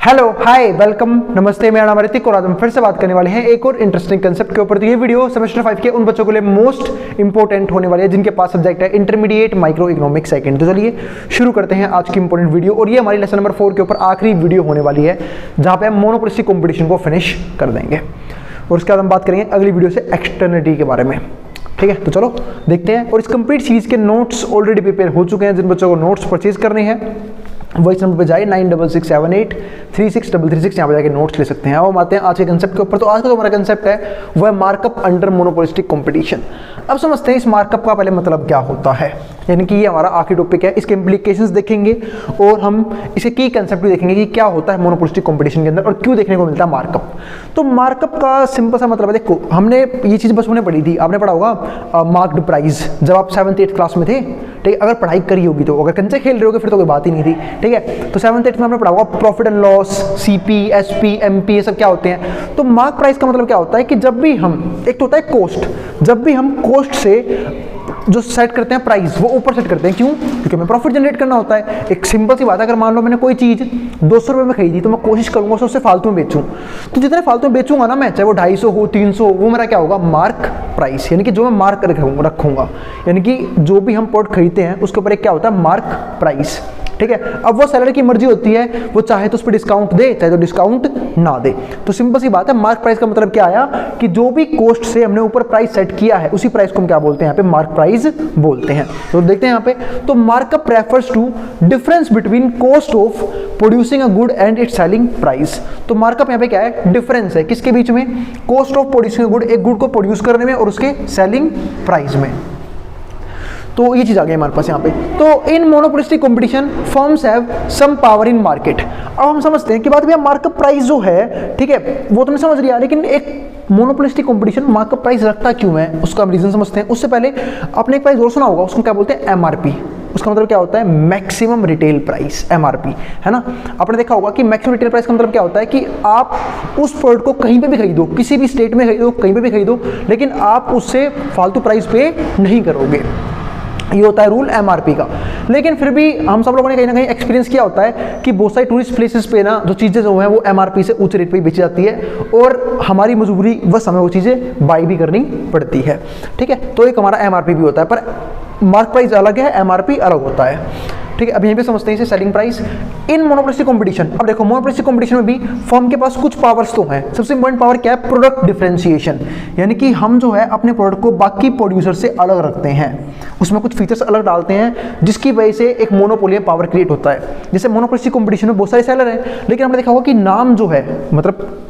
Hello hi welcome नमस्ते, मेरा नाम ऋतिक और आज हम फिर से बात करने वाले हैं एक और इंटरेस्टिंग कंसेप्ट के ऊपर। तो ये वीडियो सेमेस्टर 5 के उन बच्चों के लिए मोस्ट इंपॉर्टेंट होने वाली है जिनके पास सब्जेक्ट है इंटरमीडिएट माइक्रो इकोनॉमिक्स सेकंड। तो चलिए शुरू करते हैं आज की इंपॉर्टेंट वीडियो, और ये हमारी लेसन नंबर 4 के ऊपर आखिरी वीडियो होने वाली है जहाँ पे हम मोनोपोलिस्टिक कॉम्पिटिशन को फिनिश कर देंगे और उसके बाद हम बात करेंगे अगली वीडियो से एक्सटर्निटी के बारे में। ठीक है, तो चलो देखते हैं। और इस कंप्लीट सीरीज के नोट्स ऑलरेडी प्रिपेयर हो चुके हैं। जिन बच्चों को नोट्स परचेज करने हैं वो इस नंबर पे जाए 9667836336 यहाँ पे जाके नोट्स ले सकते हैं। अब हम आते हैं आज के कंसेप्ट के ऊपर। तो आज का जो हमारा कंसेप्ट है वो है मार्कअप अंडर मोनोपोलिस्टिक कंपटीशन। अब समझते हैं इस मार्कअप का पहले मतलब क्या होता है, यानी कि ये हमारा आखिरी टॉपिक है। इसके इम्प्लीकेशंस देखेंगे और हम इसके की कंसेप्ट भी देखेंगे कि क्या होता है मोनोपोलिस्टिक कंपटीशन के अंदर और क्यों देखने को मिलता है मार्कअप। तो मार्कअप का सिंपल सा मतलब है, देखो हमने ये चीज़ बचपन में पढ़ी थी, आपने पढ़ा होगा मार्क्ड प्राइज जब आप 7th 8th क्लास में थे। ठीक है, अगर पढ़ाई करी होगी तो, अगर कंचे खेल रहे होगे फिर तो कोई बात ही नहीं थी। ठीक है, तो 7th 8th में हमने पढ़ा होगा profit and loss, CP, SP, MP, ये सब क्या होते हैं। तो मार्क प्राइस का मतलब क्या होता है कि जब भी हम, एक तो होता है कोस्ट, जब भी हम कोस्ट से जो सेट करते हैं प्राइस वो ऊपर सेट करते हैं। क्यों? क्योंकि हमें प्रॉफिट जनरेट करना होता है। एक सिंपल सी बात है, अगर मान लो मैंने कोई चीज़ 200 रुपये में खरीदी तो मैं कोशिश करूंगा उससे फालतू में बेचूं। तो जितने फालतू में बेचूंगा ना मैं, चाहे वो 250 हो 300 हो, वो मेरा क्या होगा, मार्क प्राइस, यानी कि जो मैं मार्क रखूंगा। यानी कि जो भी हम प्रोडक्ट खरीदते हैं उसके ऊपर एक क्या होता है, मार्क प्राइस। ठीक है, अब वो सेलर की मर्जी होती है, वो चाहे तो उस पर डिस्काउंट दे चाहे तो डिस्काउंट ना दे। तो सिंपल सी बात है, मार्क प्राइस का मतलब क्या आया कि जो भी कॉस्ट से हमने ऊपर प्राइस सेट किया है उसी प्राइस को हम क्या बोलते हैं, यहाँ पे मार्क प्राइस बोलते हैं। तो देखते हैं यहाँ पे, तो markup refers to difference between cost of producing a good and its selling price. तो मार्कअप यहाँ पे क्या है, डिफरेंस है किसके बीच में, cost of producing a good, एक गुड को प्रोड्यूस करने में और उसके सेलिंग प्राइस में। तो ये चीज़ आ गई हमारे पास यहाँ पे। तो in monopolistic competition firms have some power in market. अब हम समझते हैं कि बात भैया मार्कअप प्राइस जो है, ठीक है, वो तुमने समझ लिया, लेकिन एक मोनोपोलिस्टिक कंपटीशन मार्कअप प्राइस रखता क्यों है उसका हम रीजन समझते हैं। उससे पहले आपने एक प्राइस और सुना होगा, उसको क्या बोलते हैं, एमआरपी। उसका मतलब क्या होता है, मैक्सिमम रिटेल प्राइस, एमआरपी, है ना। आपने देखा होगा कि मैक्सिमम रिटेल प्राइस का मतलब क्या होता है कि आप उस प्रोडक्ट को कहीं पे भी खरीदो, किसी भी स्टेट में खरीदो, कहीं पे भी खरीदो, लेकिन आप उससे फालतू प्राइस पे नहीं करोगे। ये होता है रूल एमआरपी का। लेकिन फिर भी हम सब लोगों ने कहीं ना कहीं एक्सपीरियंस किया होता है कि बहुत सारी टूरिस्ट प्लेसेस पे ना जो चीज़ें जो हैं वो एमआरपी से ऊंचे रेट पे बेची जाती है और हमारी मजबूरी बस हमें वो चीज़ें बाई भी करनी पड़ती है। ठीक है, तो एक हमारा एमआरपी भी होता है, पर मार्क प्राइस अलग है, एमआरपी अलग होता है। ठीक है, अब यहीं पे समझते हैं इसे selling price in monopolistic competition. अब देखो मोनोपोलिस्टिक कंपटीशन में भी फर्म के पास कुछ पावर्स तो हैं। सबसे इंपॉर्टेंट पावर क्या है, प्रोडक्ट डिफरेंशिएशन, यानी कि हम जो है अपने प्रोडक्ट को बाकी प्रोड्यूसर से अलग रखते हैं, उसमें कुछ फीचर्स अलग डालते हैं जिसकी वजह से एक मोनोपोली पावर क्रिएट होता है। जैसे मोनोपोलिस्टिक कंपटीशन में बहुत सारे सेलर हैं, लेकिन हमने देखा होगा कि नाम जो है, मतलब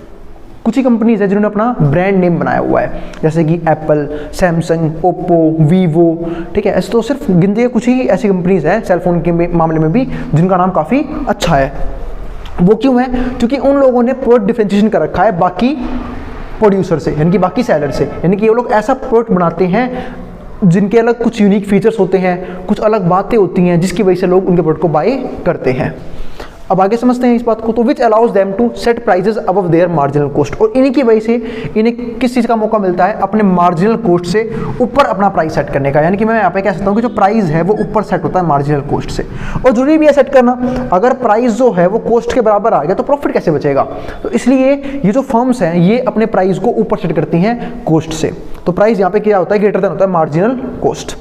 कुछ ही कंपनीज है जिन्होंने अपना ब्रांड नेम बनाया हुआ है, जैसे कि एप्पल, सैमसंग, ओप्पो, वीवो। ठीक है, ऐसे तो सिर्फ गिनती है कुछ ही ऐसी कंपनीज हैं सेलफोन के मामले में भी जिनका नाम काफ़ी अच्छा है। वो क्यों है, क्योंकि उन लोगों ने प्रोडक्ट डिफरेंशिएशन कर रखा है बाकी प्रोड्यूसर से, यानी कि बाकी सेलर से। यानी कि ये लोग ऐसा प्रोडक्ट बनाते हैं जिनके अलग कुछ यूनिक फीचर्स होते हैं, कुछ अलग बातें होती हैं जिसकी वजह से लोग उनके प्रोडक्ट को बाय करते हैं। अब आगे समझते हैं इस बात को। तो which allows them to set prices above their marginal cost, और इन्हीं की वजह से इन्हें किस चीज़ का मौका मिलता है, अपने मार्जिनल कॉस्ट से ऊपर अपना प्राइस सेट करने का। यानी कि मैं यहाँ पे कह सकता हूँ कि जो प्राइस है वो ऊपर सेट होता है मार्जिनल कॉस्ट से, और जरूरी भी है सेट करना। अगर प्राइस जो है वो कॉस्ट के बराबर आ गया तो प्रॉफिट कैसे बचेगा। तो इसलिए ये जो फर्म्स हैं ये अपने प्राइस को ऊपर सेट करती हैं कॉस्ट से। तो प्राइस यहाँ पे क्या होता है, ग्रेटर देन होता है मार्जिनल कॉस्ट।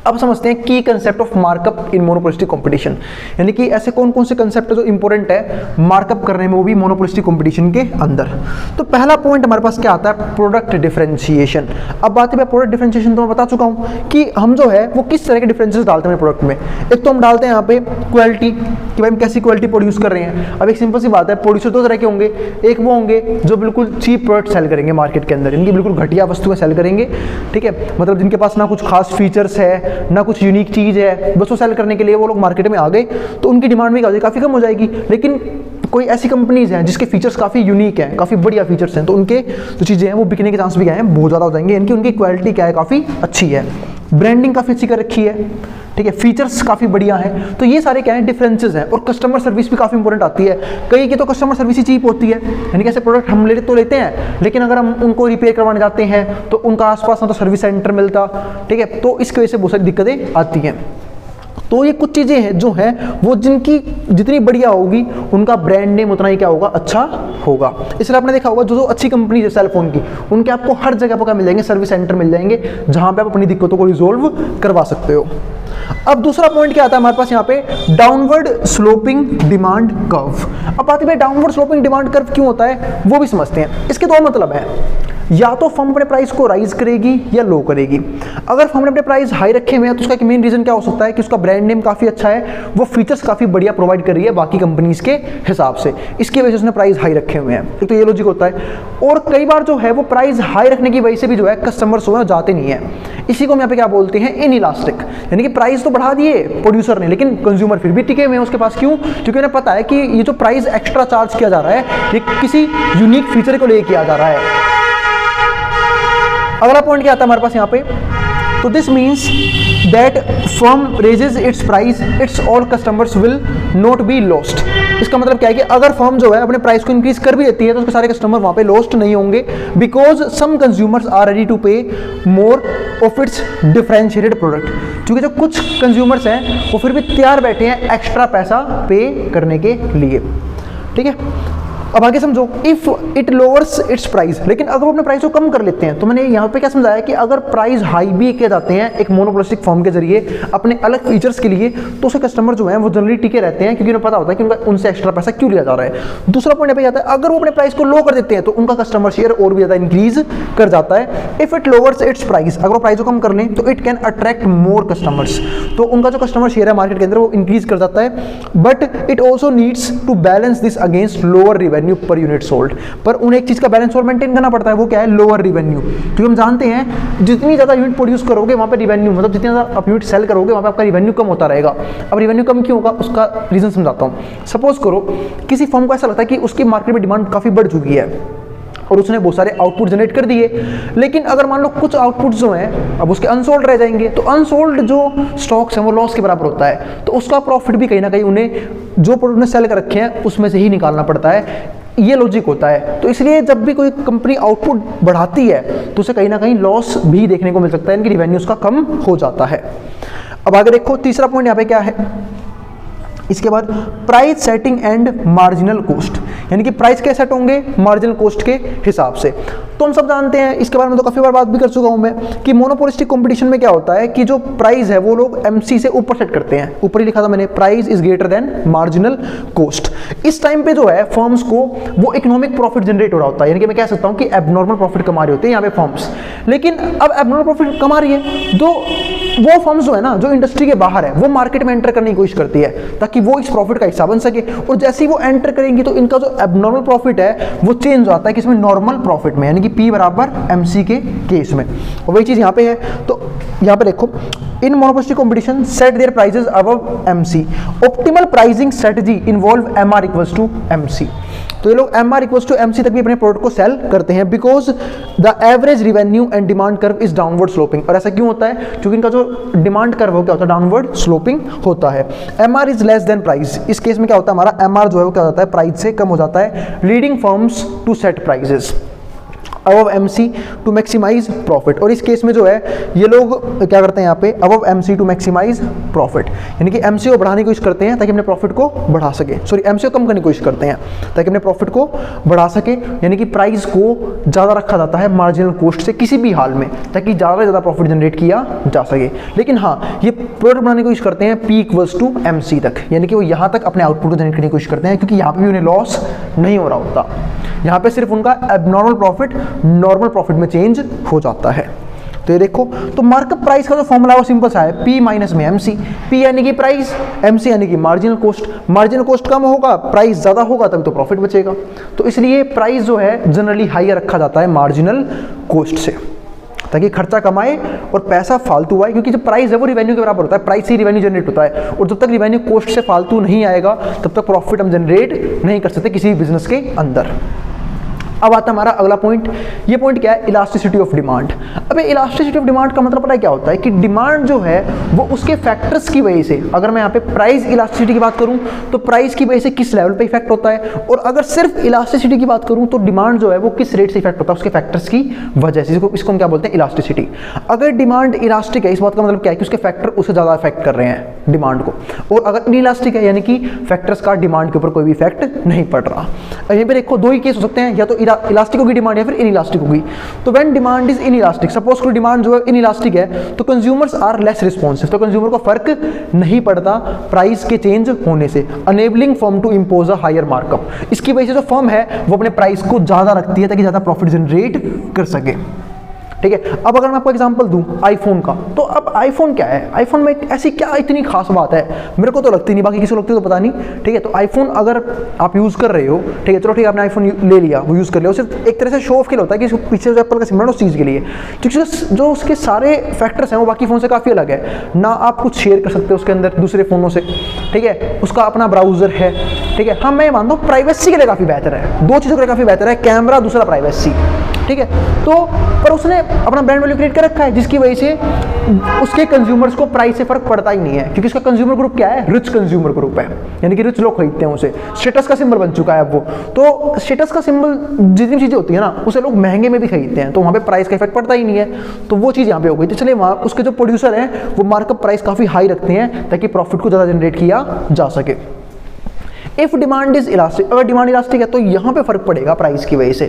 अब समझते हैं की concept of markup in monopolistic competition, यानी कि ऐसे कौन कौन से कंसेप्ट है जो इंपॉर्टेंट है मार्कअप करने में, वो भी मोनोपोलिस्टिक कंपटीशन के अंदर। तो पहला पॉइंट हमारे पास क्या आता है, प्रोडक्ट डिफरेंशिएशन। अब बात है प्रोडक्ट डिफरेंशिएशन, तो मैं बता चुका हूँ कि हम जो है वो किस तरह के डिफरेंसेस डालते हैं प्रोडक्ट में। एक तो हम डालते हैं यहाँ पे क्वालिटी, कि भाई हम कैसी क्वालिटी प्रोड्यूस कर रहे हैं। अब एक सिंपल सी बात है, प्रोड्यूसर दो तरह के होंगे, एक वो होंगे जो बिल्कुल चीप प्रोडक्ट सेल करेंगे मार्केट के अंदर, इनकी बिल्कुल घटिया वस्तुएं सेल करेंगे। ठीक है, मतलब जिनके पास ना कुछ खास फीचर्स है ना कुछ यूनिक चीज़ है, बस वो सेल करने के लिए वो लोग मार्केट में आ गए तो उनकी डिमांड भी काफ़ी कम हो जाएगी। लेकिन कोई ऐसी कंपनीज हैं जिसके फीचर्स काफ़ी यूनिक हैं, काफ़ी बढ़िया फीचर्स हैं, तो उनके जो चीज़ें हैं वो बिकने के चांस भी क्या हैं, बहुत ज़्यादा हो जाएंगे। इनकी उनकी क्वालिटी क्या है, काफ़ी अच्छी है, ब्रांडिंग काफ़ी अच्छी कर रखी है। ठीक है, फीचर्स काफ़ी बढ़िया हैं। तो ये सारे क्या हैं, डिफरेंसेस हैं। और कस्टमर सर्विस भी काफ़ी इंपॉर्टेंट आती है। कई की तो कस्टमर सर्विस ही चीप होती है, यानी कि ऐसे प्रोडक्ट हम लेते हैं, लेकिन अगर हम उनको रिपेयर करवाने जाते हैं तो उनका आसपास ना तो सर्विस सेंटर मिलता। ठीक है, तो इसकी वजह से बहुत सारी दिक्कतें आती हैं। तो ये कुछ चीज़ें हैं जो हैं वो जिनकी जितनी बढ़िया होगी उनका ब्रांड नेम उतना ही क्या होगा, अच्छा होगा। इसलिए आपने देखा होगा जो जो अच्छी कंपनी है सेल फोन की, उनके आपको हर जगह पर क्या मिल जाएंगे, सर्विस सेंटर मिल जाएंगे जहाँ पे आप अपनी दिक्कतों को रिजोल्व करवा सकते हो। अब दूसरा पॉइंट क्या आता है हमारे पास यहाँ पे, डाउनवर्ड स्लोपिंग डिमांड कर्व। अब बात है डाउनवर्ड स्लोपिंग डिमांड कर्व क्यों होता है वो भी समझते हैं। इसके दो मतलब है, या तो फर्म अपने प्राइस को राइज करेगी या लो करेगी। अगर फर्म ने अपने प्राइस हाई रखे हुए हैं तो उसका एक मेन रीजन क्या हो सकता है कि उसका ब्रांड नेम काफी अच्छा है, वो फीचर्स काफी बढ़िया प्रोवाइड कर रही है बाकी कंपनीज के हिसाब से, इसकी वजह से उसने प्राइस हाई रखे हुए हैं। एक तो ये लॉजिक होता है। और कई बार जो है वो प्राइस हाई रखने की वजह से भी जो है कस्टमर्स जो है जाते नहीं है। इसी को हम यहाँ पे क्या बोलते हैं, इनइलास्टिक, यानी कि प्राइस तो बढ़ा दिए प्रोड्यूसर ने लेकिन कंज्यूमर फिर भी टिके हुए हैं उसके पास। क्यों? क्योंकि उन्हें पता है कि ये जो प्राइस एक्स्ट्रा चार्ज किया जा रहा है ये किसी यूनिक फीचर को लेकर किया जा रहा है। अगला पॉइंट क्या आता है हमारे पास यहाँ पे, तो this means that firm raises it's price, it's all customers will not be lost. इसका मतलब क्या है कि अगर फर्म जो है अपने प्राइस को इंक्रीज कर भी देती है तो उसके सारे कस्टमर वहां पे लॉस्ट नहीं होंगे, because some consumers are ready to pay more of its differentiated product. क्योंकि जो कुछ कंज्यूमर्स हैं वो फिर भी तैयार बैठे हैं एक्स्ट्रा पैसा पे करने के लिए। ठीक है, अब आगे समझो, if it lowers it's price, लेकिन अगर वो अपने प्राइस को कम कर लेते हैं, तो मैंने यहाँ पे क्या समझाया कि अगर प्राइस हाई भी किए जाते हैं एक मोनोपोलिस्टिक फर्म के जरिए अपने अलग फीचर्स के लिए, तो उसके कस्टमर जो हैं वो जनरली टिके रहते हैं क्योंकि उन्हें पता होता है कि उनका उनसे एक्स्ट्रा पैसा क्यों लिया जा रहा है। दूसरा पॉइंट पे आता है, अगर वो अपने प्राइस को लो कर देते हैं तो उनका कस्टमर शेयर और भी ज्यादा इंक्रीज कर जाता है। If it lowers it's price, अगर वो प्राइस को कम कर लें तो it can attract more customers, तो उनका जो कस्टमर शेयर है मार्केट के अंदर वो इंक्रीज कर जाता है। But it also needs to balance this against lower revenue per unit sold. पर उन्हें एक चीज का बैलेंस और मेंटेन करना पड़ता है, वो क्या है, लोअर रेवेन्यू। क्योंकि हम जानते हैं जितनी ज्यादा यूनिट प्रोड्यूस करोगे वहां पे रेवेन्यू, मतलब जितनी ज्यादा आप यूनिट सेल करोगे वहां पे आपका रेवेन्यू कम होता रहेगा। अब रेवेन्यू कम क्यों होगा उसका रीजन समझाता हूं। सपोज करो किसी फर्म को ऐसा लगता है कि उसकी मार्केट में डिमांड काफी बढ़ चुकी है और उसने बहुत सारे आउटपुट जनरेट कर दिए, लेकिन अगर मान लो कुछ आउटपुट जो हैं अब उसके अनसोल्ड रह जाएंगे, तो अनसोल्ड जो स्टॉक्स हैं वो लॉस के बराबर होता है, तो उसका प्रॉफिट भी कहीं ना कहीं उन्हें जो प्रोडक्ट ने सेल कर रखे हैं उसमें से ही निकालना पड़ता है। ये लॉजिक होता है। तो इसलिए जब भी कोई कंपनी आउटपुट बढ़ाती है तो उसे कहीं ना कहीं लॉस भी देखने को मिल सकता है, इनकी रेवेन्यू उसका कम हो जाता है। अब आगे देखो तीसरा पॉइंट यहाँ पे क्या है, इसके बाद price setting and marginal cost, यानी कि प्राइस कैसे सेट होंगे, मार्जिनल कॉस्ट के हिसाब से। तो हम सब जानते हैं, इसके बारे में तो काफी बार बात भी कर चुका हूं मैं, कि मोनोपोलिस्टिक कंपटीशन में क्या होता है कि जो प्राइस है वो लोग एमसी से ऊपर सेट करते हैं। ऊपर ही लिखा था मैंने, price is greater than marginal cost. इस टाइम पे जो है फर्म्स को वो इकोनॉमिक प्रॉफिट जनरेट हो रहा होता है, यानी कि मैं कह सकता हूं कि एबनॉर्मल प्रॉफिट कमा रही होती है यहाँ पे फर्म्स। लेकिन अब एबनॉर्मल प्रॉफिट कमा रही है तो वो फर्म्स जो है ना, जो इंडस्ट्री के बाहर है, वो मार्केट में एंटर करने की कोशिश करती है ताकि वो इस प्रॉफिट का हिस्सा बन सके। और जैसे ही वो एंटर करेंगी तो इनका जो एबनॉर्मल प्रॉफिट है वो चेंज हो जाता है किसमें, नॉर्मल प्रॉफिट में, यानी कि P बराबर MC के केस में। और वही चीज यहाँ पे है। तो यहाँ पे देखो, in monopolistic competition set their prices above MC। Optimal pricing strategy involve MR equals to MC। तो ये लोग MR इक्वल्स टू MC तक भी अपने प्रोडक्ट को सेल करते हैं, because the average revenue and demand curve is downward sloping. और ऐसा क्यों होता है, क्योंकि इनका जो डिमांड कर्व हो क्या होता है, डाउनवर्ड स्लोपिंग होता है। MR is less than price. इस केस में क्या होता है, हमारा MR जो है वो क्या होता है, प्राइस से कम हो जाता है। Leading firms to set prices above MC to maximize profit. और इस केस में जो है ये लोग क्या करते हैं यहाँ पे, above MC to maximize profit, यानी कि MC को बढ़ाने की कोशिश करते हैं ताकि अपने प्रॉफिट को बढ़ा सके, सॉरी MC को कम करने की कोशिश करते हैं ताकि अपने प्रॉफिट को बढ़ा सके। यानी कि प्राइस को ज़्यादा रखा जाता है मार्जिनल कॉस्ट से किसी भी हाल में, ताकि ज़्यादा से ज़्यादा प्रॉफिट जनरेट किया जा सके। लेकिन हाँ, ये प्रोडक्ट बनाने की कोशिश करते हैं P इक्वल्स टू MC तक, यानी कि वो यहाँ तक अपने आउटपुट को जनरेट करने की कोशिश करते हैं, क्योंकि यहाँ पे भी उन्हें लॉस नहीं हो रहा होता। यहाँ पे सिर्फ उनका एबनॉर्मल प्रॉफिट नॉर्मल प्रॉफिट में चेंज हो जाता है। तो ये देखो, तो मार्कअप प्राइस का जो फॉर्मूला वो सिंपल सा है, P माइनस में MC। P यानी कि प्राइस, MC यानी कि मार्जिनल कॉस्ट। मार्जिनल कॉस्ट कम होगा, प्राइस ज़्यादा होगा, तभी तो प्रॉफिट बचेगा। तो इसलिए प्राइस जो है जनरली हाईयर रखा जाता है मार्जिनल कॉस्ट से, ताकि खर्चा कमाए और पैसा फालतू आए, क्योंकि जो प्राइस है वो रिवेन्यू के बराबर होता है, प्राइस से रिवेन्यू जनरेट होता है। और जब तक रिवेन्यू कॉस्ट से फालतू नहीं आएगा तब तक प्रॉफिट हम जनरेट नहीं कर सकते किसी भी बिजनेस के अंदर। अब आता है हमारा अगला पॉइंट। ये पॉइंट क्या है? Elasticity of demand. अब इलास्टिसिटी ऑफ डिमांड का मतलब पता है क्या होता है कि डिमांड जो है वो उसके फैक्टर्स की वजह से, अगर मैं यहाँ पे प्राइस इलास्टिसिटी की बात करूँ तो प्राइस की वजह से किस लेवल पे इफेक्ट होता है, और अगर सिर्फ इलास्टिसिटी की बात करूँ तो डिमांड जो है वो किस रेट से इफेक्ट होता है उसके फैक्टर्स की वजह से। इसको हम क्या बोलते हैं? इलास्टिसिटी। अगर डिमांड इलास्टिक है, इस बात का मतलब क्या है कि उसके फैक्टर उससे ज़्यादा इफेक्ट कर रहे हैं डिमांड को, और अगर इनइलास्टिक है यानी कि फैक्टर्स का डिमांड के ऊपर कोई भी इफेक्ट नहीं पड़ रहा। यहीं पर देखो दो ही केस हो सकते हैं, या तो इलास्टिक होगी डिमांड या फिर इनइलास्टिक होगी। तो when demand is inelastic, suppose कोई डिमांड जो है इनइलास्टिक है तो कंज्यूमर्स आर लेस रिस्पॉन्सिव, तो कंज्यूमर को फर्क नहीं पड़ता प्राइस के चेंज होने से, enabling firm to impose a higher markup. इसकी वजह से जो फर्म है वो अपने प्राइस को ज़्यादा रखती है ताकि ज़्यादा प्रॉफिट जनरेट कर सके। ठीक है, अब अगर मैं आपको एग्जांपल दूं आईफोन का, तो अब आईफोन क्या है? आईफोन में ऐसी क्या इतनी खास बात है? मेरे को तो लगती नहीं, बाकी किसी को लगती है तो पता नहीं। ठीक है, तो आईफोन अगर आप यूज़ कर रहे हो, ठीक है, चलो ठीक है, आपने आईफोन ले लिया, वो यूज़ कर लिया, सिर्फ एक तरह से शो ऑफ के लिए होता है कि पीछे जो एप्पल का सिंबल है उस चीज़ के लिए, क्योंकि जो उसके सारे फैक्टर्स हैं वो बाकी फ़ोन से काफ़ी अलग है ना। आप कुछ शेयर कर सकते हो उसके अंदर दूसरे फ़ोनों से, ठीक है, उसका अपना ब्राउज़र है, ठीक है। हाँ, मैं मानता हूँ प्राइवेसी के लिए काफ़ी बेहतर है, दो चीज़ों के लिए काफ़ी बेहतर है, कैमरा, दूसरा प्राइवेसी, ठीक है। तो पर उसने अपना ब्रांड वैल्यू क्रिएट कर रखा है जिसकी वजह से उसके कंज्यूमर्स को प्राइस से फर्क पड़ता ही नहीं है, क्योंकि उसका कंज्यूमर ग्रुप क्या है? रिच कंज्यूमर ग्रुप है, यानी कि रिच लोग खरीदते हैं उसे। स्टेटस का सिंबल बन चुका है अब वो, तो स्टेटस का सिंबल जितनी चीज़ें होती है ना उसे लोग महंगे में भी खरीदते हैं, तो वहाँ पे प्राइस का इफेक्ट पड़ता ही नहीं है। तो वो चीज़ यहाँ पे हो गई। तो चलिए वहाँ उसके जो प्रोड्यूसर हैं वो मार्कअप प्राइस काफ़ी हाई रखते हैं ताकि प्रॉफिट को ज़्यादा जनरेट किया जा सके। इफ डिमांड इज इलास्टिक, अगर डिमांड इलास्टिक है तो यहाँ पे फर्क पड़ेगा प्राइस की वजह से,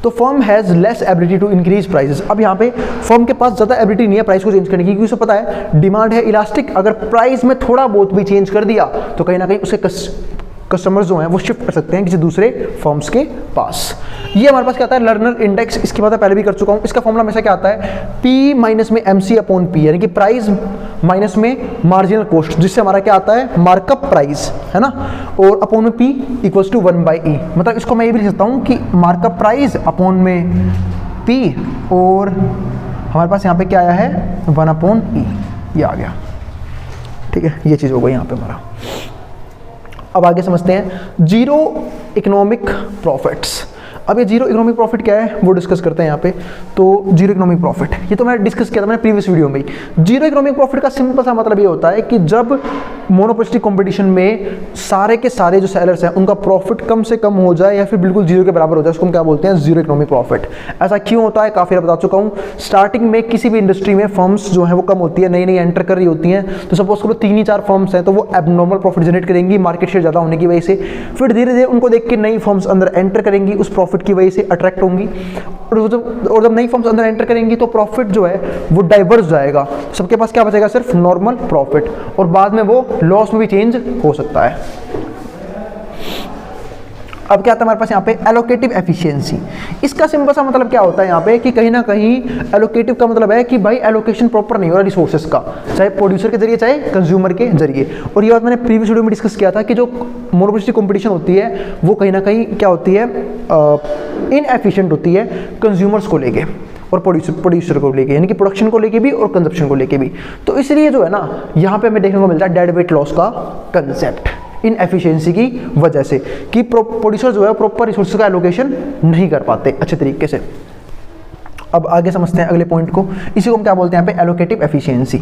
तो firm has less ability to increase prices. अब यहाँ पे फर्म के पास ज़्यादा एबिलिटी नहीं है प्राइस को चेंज करने की, क्योंकि उसे पता है डिमांड है इलास्टिक, अगर प्राइस में थोड़ा बहुत भी चेंज कर दिया तो कहीं ना कहीं उसके कस्टमर्स जो हैं वो शिफ्ट कर सकते हैं किसी दूसरे फर्म्स के पास। ये हमारे पास क्या आता है? Learner index. इसकी बात पहले भी कर चुका हूँ। इसका फॉर्मूला हमेशा क्या आता है? P माइनस में MC अपॉन P, यानी कि प्राइस माइनस में मार्जिनल कॉस्ट, जिससे हमारा क्या आता है? मार्कअप प्राइस, है ना, और अपॉन में P इक्वल्स टू 1/E। मतलब इसको मैं ये भी लिख सकता हूँ कि मार्कअप प्राइस अपॉन में P, और हमारे पास यहाँ पे क्या आया है? 1/E, ये आ गया। ठीक है, ये चीज़ हो गई यहाँ पे हमारा। अब आगे समझते हैं जीरो इकोनॉमिक प्रॉफिट्स। अब ये जीरो इकोनॉमिक प्रॉफिट क्या है वो डिस्कस करते हैं यहाँ पे। तो जीरो इकोनॉमिक प्रॉफिट ये तो मैं डिस्कस किया था मैंने प्रीवियस वीडियो में ही। जीरो इकोनॉमिक प्रॉफिट का सिंपल सा मतलब ये होता है कि जब मोनोपोलिस्टिक कंपटीशन में सारे के सारे जो सेलर्स हैं उनका प्रॉफिट कम से कम हो जाए या फिर बिल्कुल जीरो के बराबर हो जाए, उसको हम क्या बोलते हैं? Zero economic profit. ऐसा क्यों होता है? काफ़ी बता चुका हूँ। स्टार्टिंग में किसी भी इंडस्ट्री में फर्म्स जो है वो कम होती है, नई नई एंटर कर रही होती हैं, तो सपोज करो 3 ही 4 फर्म्स हैं तो वो एबनॉर्मल प्रॉफिट जनरेट करेंगी मार्केट शेयर ज़्यादा होने की वजह से। फिर धीरे धीरे उनको देख के नई फर्म्स अंदर एंटर करेंगी, उस प्रॉफिट की वजह से अट्रैक्ट होंगी, और जब नई फर्म्स अंदर एंटर करेंगी तो प्रॉफिट जो है वो डाइवर्स जाएगा, सबके पास क्या बचेगा? सिर्फ नॉर्मल प्रॉफिट, और बाद में वो लॉस में भी चेंज हो सकता है। अब क्या आता है हमारे पास यहाँ पे? Allocative efficiency. इसका सिंपल सा मतलब क्या होता है यहाँ पे कि कहीं ना कहीं एलोकेटिव का मतलब है कि भाई एलोकेशन प्रॉपर नहीं हो रहा रिसोर्सेज का, चाहे प्रोड्यूसर के जरिए चाहे कंज्यूमर के जरिए। और ये बात मैंने प्रीवियस वीडियो में डिस्कस किया था कि जो मोनोपोलिस्टिक कंपटीशन होती है वो कहीं ना कहीं क्या होती है? इनएफिशिएंट होती है कंज्यूमर्स को लेके और प्रोड्यूसर को लेके, यानी कि प्रोडक्शन को लेके भी और कंजप्शन को लेके भी। तो इसलिए जो है ना यहाँ पे हमें देखने को मिलता है डेड वेट लॉस का कंसेप्ट, इन-एफिशिएंसी की वजह से कि प्रोड्यूसर जो है प्रॉपर रिसोर्स का एलोकेशन नहीं कर पाते अच्छे तरीके से। अब आगे समझते हैं अगले पॉइंट को, इसी को हम क्या बोलते हैं यहाँ पे? Allocative efficiency.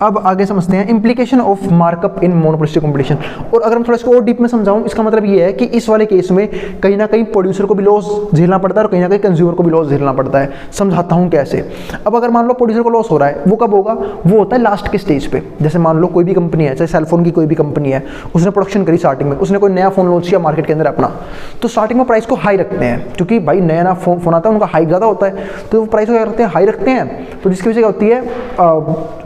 अब आगे समझते हैं implication of markup in monopolistic competition. और अगर मैं थोड़ा इसको और डीप में समझाऊं, इसका मतलब ये है कि इस वाले केस में कहीं ना कहीं प्रोड्यूसर को भी लॉस झेलना पड़ता है और कहीं ना कहीं कंज्यूमर को भी लॉस झेलना पड़ता है। समझाता हूँ कैसे। अब अगर मान लो प्रोड्यूसर को लॉस हो रहा है, वो कब होगा? वो होता है लास्ट के स्टेज पे। जैसे मान लो कोई भी कंपनी है, चाहे सेलफोन की कोई भी कंपनी है, उसने प्रोडक्शन करी स्टार्टिंग में, उसने कोई नया फोन लॉन्च किया मार्केट के अंदर अपना, तो स्टार्टिंग में प्राइस को हाई रखते हैं, क्योंकि भाई नया फोन आता है उनका हाइक ज़्यादा होता है, तो वो प्राइस को क्या करते हैं? हाई रखते हैं। तो जिसकी वजह क्या होती है?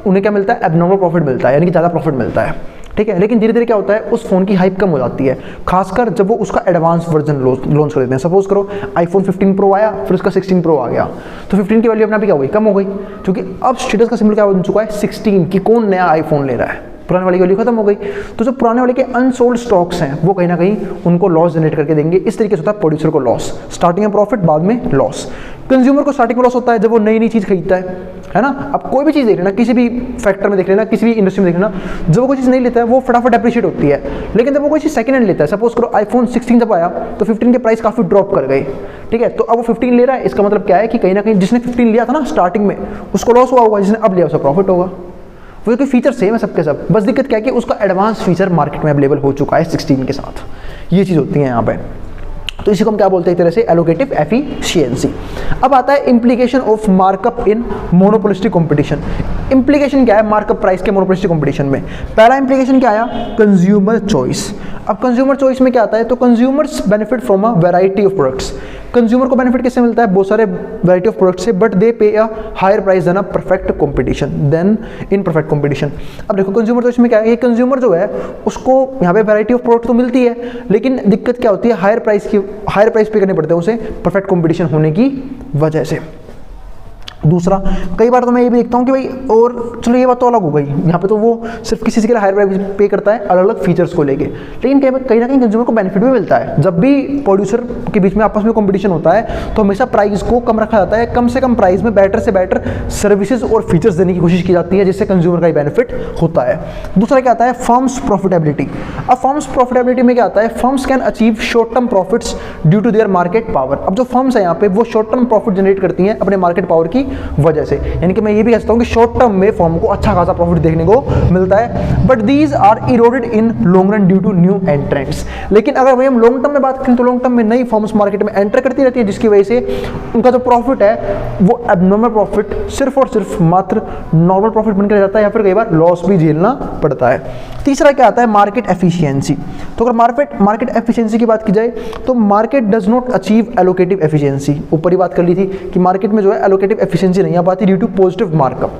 उन्हें क्या मिलता है? एबनॉर्मल प्रॉफिट मिलता है, यानी कि ज़्यादा प्रॉफिट मिलता है। ठीक है, लेकिन धीरे धीरे क्या होता है? उस फोन की हाइप कम हो जाती है, खासकर जब वो उसका एडवांस वर्जन लॉन्च कर देते हैं। सपोज करो आईफोन 15 प्रो आया, फिर उसका 16 प्रो आ गया, तो 15 की वैल्यू अपना भी क्या हो गई? कम हो गई, क्योंकि अब स्टेटस का सिंबल क्या बन चुका है? 16, कि कौन नया आईफोन ले रहा है, पुराने वाले की वैल्यू खत्म हो गई। तो जो पुराने वाले के अनसोल्ड स्टॉक्स हैं वो कहीं ना कहीं उनको लॉस जनरेट करके देंगे। इस तरीके से होता है प्रोड्यूसर को लॉस, स्टार्टिंग में प्रॉफिट, बाद में लॉस। कंज्यूमर को स्टार्टिंग में लॉस होता है जब वो नई नई चीज़ खरीदता है ना। अब कोई भी चीज़ देख लेना, किसी भी फैक्टर में देख लेना, किसी भी इंडस्ट्री में देख लेना, जब वो कोई चीज़ नहीं लेता है वो फटाफट एप्रिशिएट होती है। लेकिन जब वो कोई चीज़ सेकंड हैंड लेता है, सपोज करो आईफोन 16 जब आया तो 15 के प्राइस काफ़ी ड्रॉप कर गए, ठीक है। तो अब वो 15 ले रहा है, इसका मतलब क्या है कि कहीं ना कहीं जिसने 15 लिया था ना स्टार्टिंग में उसको लॉस हुआ होगा, जिसने अब लिया उसका प्रॉफिट होगा। वो कोई फीचर सेम है सबके सब, बस दिक्कत क्या है कि उसका एडवांस फीचर मार्केट में अवेलेबल हो चुका है 16 के साथ। ये चीज़ होती है यहाँ पे। तो इसी को हम क्या बोलते हैं एक तरह से एलोकेटिव एफिशिएंसी। अब आता है implication of markup in monopolistic competition. Implication क्या है मार्कअप प्राइस के मोनोपोलिस्टिक कंपटीशन में? पहला इम्प्लीकेशन क्या आया? Consumer choice. अब कंज्यूमर चॉइस में क्या आता है? तो consumers benefit from a variety of products. Consumer को बेनिफिट किससे मिलता है? बहुत सारे वैरायटी ऑफ प्रोडक्ट्स से, but they pay a higher price than a perfect competition than in perfect competition. अब देखो कंज्यूमर चॉइस में क्या है, ये कंज्यूमर जो है उसको यहाँ पे वैरायटी ऑफ प्रोडक्ट तो मिलती है, लेकिन दिक्कत क्या होती है? हायर प्राइस पे करने पड़ते हैं उसे परफेक्ट कंपटीशन होने की वजह से। दूसरा, कई बार तो मैं ये भी देखता हूँ कि भाई, और चलो ये बात तो अलग हो गई, यहाँ पे तो वो सिर्फ किसी के लिए हायर प्राइस पे करता है अलग अलग फीचर्स को लेके, लेकिन कहीं ना कहीं कंज्यूमर को बेनिफिट भी मिलता है। जब भी प्रोड्यूसर के बीच में आपस में कंपटीशन होता है तो हमेशा प्राइस को कम रखा जाता है, कम से कम प्राइस में बेटर से बेटर सर्विसेज और फीचर्स देने की कोशिश की जाती है, जिससे कंज्यूमर का ही बेनिफिट होता है। दूसरा क्या आता है? Firms profitability. अब फर्म्स प्रॉफिटेबिलिटी में क्या आता है? Firms can achieve short term profits due to their market power. अब जो फर्म्स है यहाँ पे वो शॉर्ट टर्म प्रॉफिट जनरेट करती हैं अपने मार्केट पावर की वजह से, यानी कि मैं ये भी कहता हूं कि शॉर्ट टर्म में फर्म को अच्छा खासा प्रॉफिट देखने को मिलता है, but these are eroded in long run due to new entrants. लेकिन अगर वही हम लॉन्ग टर्म में बात करें तो लॉन्ग टर्म में नई फर्म्स मार्केट में एंटर करती रहती है, जिसकी वजह से उनका जो प्रॉफिट है वो एबनॉर्मल प्रॉफिट सिर्फ और सिर्फ मात्र नॉर्मल प्रॉफिट बनकर जाता है, या फिर कई बार लॉस भी झेलना पड़ता है। तीसरा क्या आता है? Market efficiency. तो अगर मार्केट एफिशिएंसी की बात की जाए तो market does not achieve allocative efficiency. ऊपर ही बात कर ली थी कि मार्केट में जो है एलोकेटिव एफिशिएंसी नहीं आ पाती ड्यू टू पॉजिटिव मार्कअप,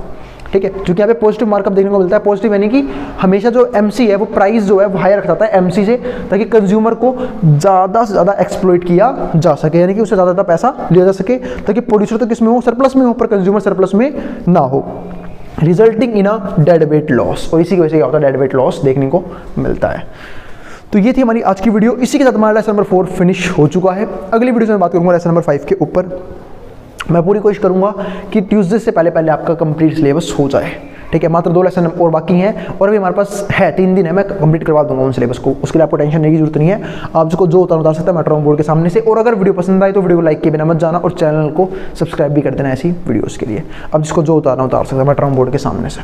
ठीक है। क्योंकि यहाँ पे पॉजिटिव मार्कअप देखने को मिलता है। पॉजिटिव यानी कि हमेशा जो एमसी है वो प्राइस जो है वो हायर रखता है एमसी से, ताकि कंज्यूमर को ज़्यादा से ज़्यादा एक्सप्लॉइट किया जा सके, यानी कि उससे ज़्यादा पैसा लिया जा सके, ताकि प्रोड्यूसर तो किस में हो? सरप्लस में हो, पर कंज्यूमर सरप्लस में ना हो, resulting in a dead weight loss. और इसी की वजह से क्या होता है? डेड वेट लॉस देखने को मिलता है। तो ये थी हमारी आज की वीडियो। इसी के साथ हमारा लेसन नंबर 4 फिनिश हो चुका है। अगली वीडियो में बात करूंगा लेसन नंबर 5 के ऊपर। मैं पूरी कोशिश करूंगा कि ट्यूसडे से पहले आपका कंप्लीट सिलेबस हो जाए, ठीक है। मात्र 2 लेसन और बाकी हैं, और अभी हमारे पास है 3 दिन है, मैं कंप्लीट करवा दूंगा उन सिलेबस को। उसके लिए आपको टेंशन लेने की जरूरत नहीं है। आप जिसको जो उतार सकता है मेट्रो बोर्ड के सामने से। और अगर वीडियो पसंद आई तो वीडियो को लाइक किए बिना मत जाना, और चैनल को सब्सक्राइब भी कर देना ऐसी वीडियोज़ के लिए। अब जिसको जो उतारना उतार सकता है मेट्रो बोर्ड के सामने से।